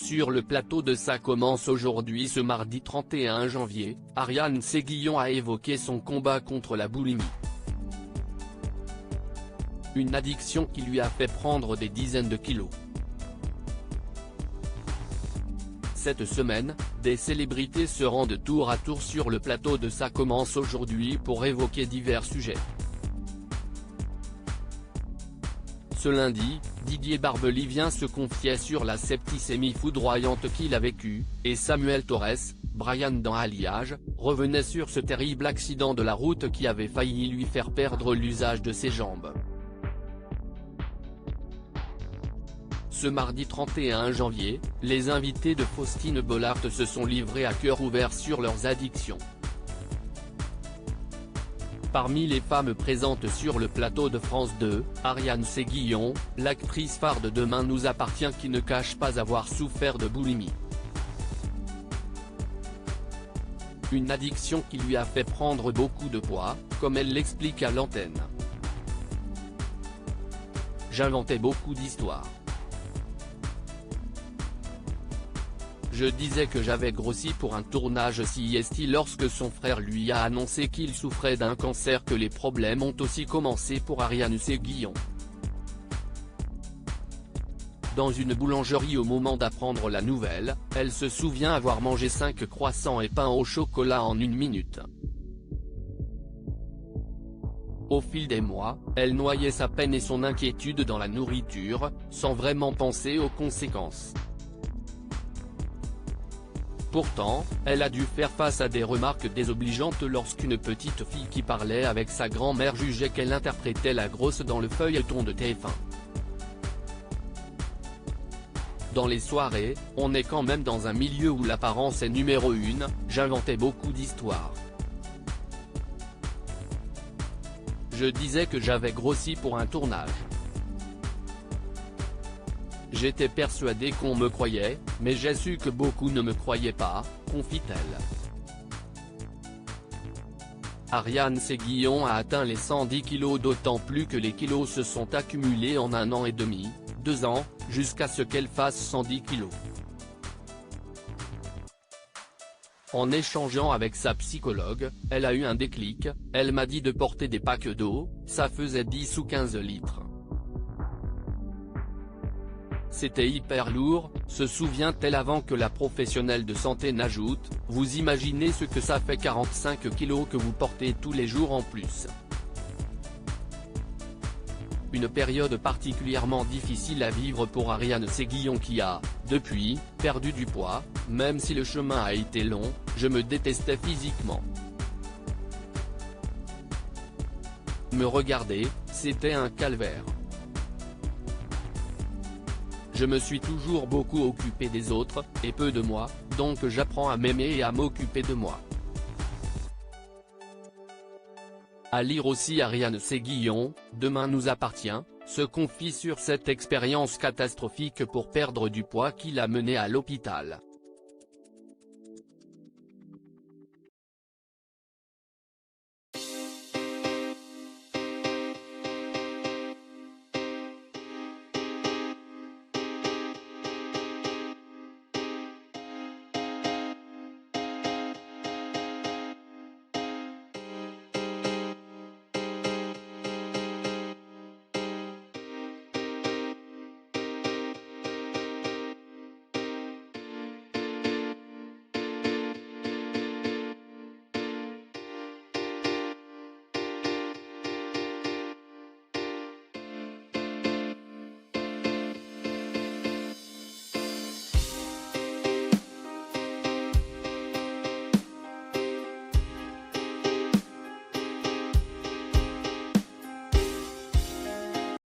Sur le plateau de Ça commence aujourd'hui ce mardi 31 janvier, Ariane Séguillon a évoqué son combat contre la boulimie. Une addiction qui lui a fait prendre des dizaines de kilos. Cette semaine, des célébrités se rendent tour à tour sur le plateau de Ça commence aujourd'hui pour évoquer divers sujets. Ce lundi, Didier Barbelivien se confiait sur la septicémie foudroyante qu'il a vécue, et Samuel Torres, Brian dans Alliage, revenait sur ce terrible accident de la route qui avait failli lui faire perdre l'usage de ses jambes. Ce mardi 31 janvier, les invités de Faustine Bollaert se sont livrés à cœur ouvert sur leurs addictions. Parmi les femmes présentes sur le plateau de France 2, Ariane Séguillon, l'actrice phare de Demain nous appartient qui ne cache pas avoir souffert de boulimie. Une addiction qui lui a fait prendre beaucoup de poids, comme elle l'explique à l'antenne. J'inventais beaucoup d'histoires. Je disais que j'avais grossi pour un tournage CST lorsque son frère lui a annoncé qu'il souffrait d'un cancer que les problèmes ont aussi commencé pour Ariane Séguillon. Dans une boulangerie au moment d'apprendre la nouvelle, elle se souvient avoir mangé 5 croissants et pain au chocolat en 1 minute. Au fil des mois, elle noyait sa peine et son inquiétude dans la nourriture, sans vraiment penser aux conséquences. Pourtant, elle a dû faire face à des remarques désobligeantes lorsqu'une petite fille qui parlait avec sa grand-mère jugeait qu'elle interprétait la grosse dans le feuilleton de TF1. Dans les soirées, on est quand même dans un milieu où l'apparence est numéro 1, j'inventais beaucoup d'histoires. Je disais que j'avais grossi pour un tournage. J'étais persuadée qu'on me croyait, mais j'ai su que beaucoup ne me croyaient pas, confie-t-elle. Ariane Séguillon a atteint les 110 kilos d'autant plus que les kilos se sont accumulés en 1 an et demi, 2 ans, jusqu'à ce qu'elle fasse 110 kilos. En échangeant avec sa psychologue, elle a eu un déclic, elle m'a dit de porter des packs d'eau, ça faisait 10 ou 15 litres. C'était hyper lourd, se souvient-elle avant que la professionnelle de santé n'ajoute, vous imaginez ce que ça fait 45 kilos que vous portez tous les jours en plus. Une période particulièrement difficile à vivre pour Ariane Séguillon qui a, depuis, perdu du poids, même si le chemin a été long, je me détestais physiquement. Me regarder, c'était un calvaire. Je me suis toujours beaucoup occupé des autres, et peu de moi, donc j'apprends à m'aimer et à m'occuper de moi. À lire aussi Ariane Séguillon, Demain nous appartient, se confie sur cette expérience catastrophique pour perdre du poids qui l'a menée à l'hôpital.